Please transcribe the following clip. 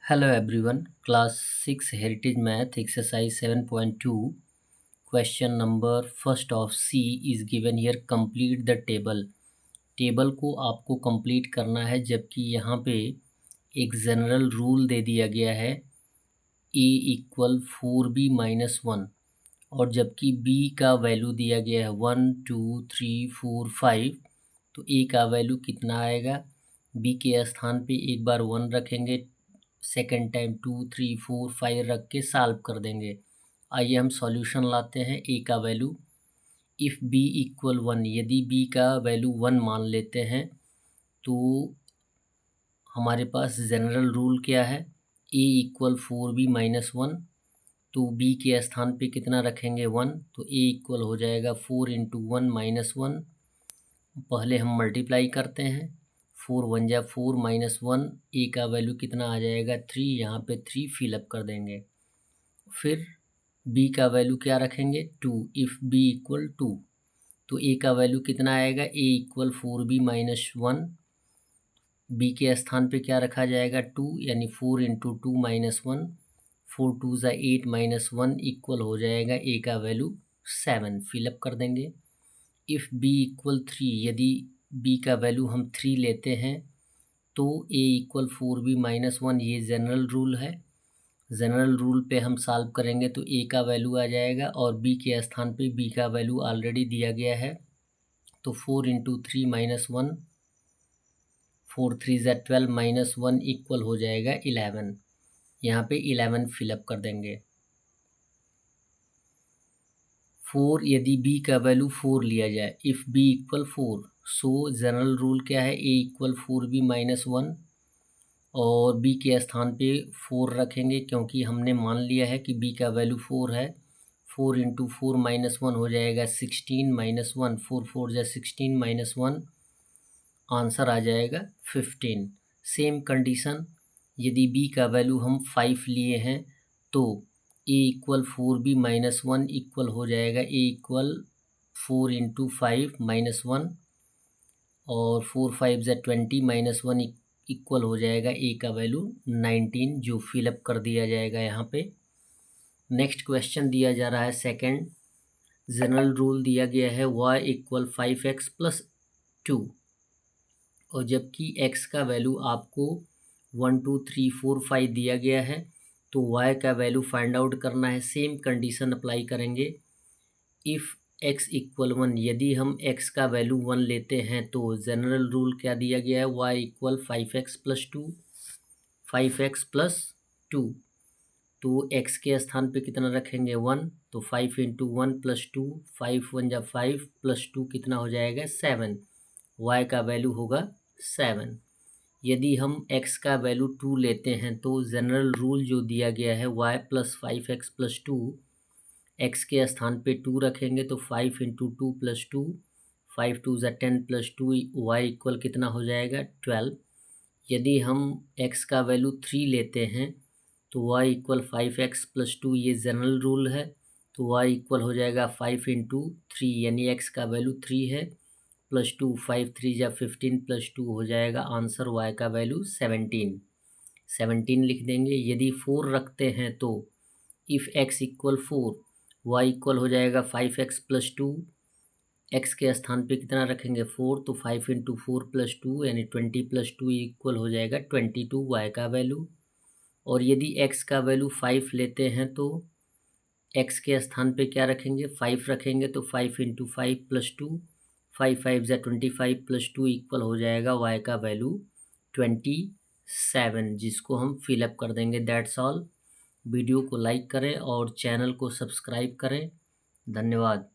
Hello everyone, class 6 heritage math exercise 7.2 question number first of C is given here. Complete the table. Table को आपको complete करना है, जबकि यहाँ पे एक जनरल रूल दे दिया गया है a इक्वल 4b माइनस 1, और जबकि b का वैल्यू दिया गया है 1 2 3 4 5, तो a का वैल्यू कितना आएगा? b के स्थान पे एक बार 1 रखेंगे, सेकेंड टाइम 2 3 4 5 रख के सॉल्व कर देंगे। आइए हम सॉल्यूशन लाते हैं। a का वैल्यू इफ़ b इक्वल 1, यदि b का वैल्यू 1 मान लेते हैं तो हमारे पास जनरल रूल क्या है? a इक्वल 4b माइनस 1, तो b के स्थान पे कितना रखेंगे? 1, तो a इक्वल हो जाएगा 4 इंटू 1 माइनस 1। पहले हम मल्टीप्लाई करते हैं, 4 1 जा 4 माइनस 1, a का वैल्यू कितना आ जाएगा? 3, यहाँ पे 3 फिलअप कर देंगे। फिर b का वैल्यू क्या रखेंगे? 2, इफ़ b इक्वल 2, तो a का वैल्यू कितना आएगा? a equal 4b minus 1, b के स्थान पे क्या रखा जाएगा? 2, यानी 4 इंटू 2 माइनस 1, 4 2 ज़ा 8 माइनस 1 इक्वल हो जाएगा a का वैल्यू 7, फिलअप कर देंगे। इफ़ b इक्वल 3, यदि b का वैल्यू हम 3 लेते हैं तो a इक्वल 4b माइनस 1, ये जनरल रूल है। जनरल रूल पे हम सॉल्व करेंगे तो a का वैल्यू आ जाएगा, और b के स्थान पे b का वैल्यू ऑलरेडी दिया गया है, तो 4 इंटू 3 माइनस 1, 4 3 ज़ा 12 माइनस 1 इक्वल हो जाएगा 11। यहाँ पे 11 फिलअप कर देंगे। 4, यदि b का वैल्यू 4 लिया जाए, if b equal 4, so general rule क्या है? a इक्वल 4b माइनस 1, और b के स्थान पे 4 रखेंगे, क्योंकि हमने मान लिया है कि b का वैल्यू 4 है। 4 इंटू 4 माइनस 1 हो जाएगा 16 माइनस 1, 4 4 जा 16 माइनस 1, आंसर आ जाएगा 15। सेम कंडीशन, यदि b का वैल्यू हम 5 लिए हैं तो a equal 4b minus 1 equal हो जाएगा a इक्वल 4 इंटू 5 माइनस 1, और 4 5 ज़ा 20 माइनस 1 इक्वल हो जाएगा a का वैल्यू 19, जो फिलअप कर दिया जाएगा यहाँ पे। नेक्स्ट क्वेश्चन दिया जा रहा है सेकंड। जनरल रूल दिया गया है y इक्वल 5x प्लस 2, और जबकि x का वैल्यू आपको 1 2 3 4 5 दिया गया है, तो y का वैल्यू फाइंड आउट करना है। सेम कंडीशन अप्लाई करेंगे। इफ़ x इक्वल 1, यदि हम x का वैल्यू 1 लेते हैं तो जनरल रूल क्या दिया गया है? y equal 5x plus 2, 5x plus 2, तो x के स्थान पे कितना रखेंगे? 1, तो 5 इंटू 1 प्लस 2, 5 1 जा 5 प्लस 2 कितना हो जाएगा? 7, y का वैल्यू होगा 7। यदि हम x का वैल्यू 2 लेते हैं तो जनरल रूल जो दिया गया है y plus 5x plus 2, x के स्थान पे 2 रखेंगे, तो 5 इंटू 2 प्लस 2, 5 2 ज़ा 10 प्लस 2, y इक्वल कितना हो जाएगा? 12। यदि हम x का वैल्यू 3 लेते हैं तो y इक्वल 5x प्लस 2, ये जनरल रूल है, तो y इक्वल हो जाएगा 5 इंटू 3, यानी x का वैल्यू 3 है, प्लस 2, 5 3 जा 15 प्लस 2 हो जाएगा आंसर y का वैल्यू 17 लिख देंगे। यदि 4 रखते हैं तो if x equal 4, y equal हो जाएगा 5x प्लस 2, x के स्थान पे कितना रखेंगे? 4, तो 5 इंटू 4 प्लस 2, यानी 20 प्लस 2 इक्वल हो जाएगा 22 y का वैल्यू। और यदि x का वैल्यू 5 लेते हैं तो x के स्थान पे क्या रखेंगे? 5 रखेंगे, तो 5 इंटू 5 प्लस 2, 5 5 ज़ा 25 प्लस 2 इक्वल हो जाएगा y का वैल्यू 27, जिसको हम फिलअप कर देंगे। That's all. वीडियो को लाइक करें और चैनल को सब्सक्राइब करें। धन्यवाद।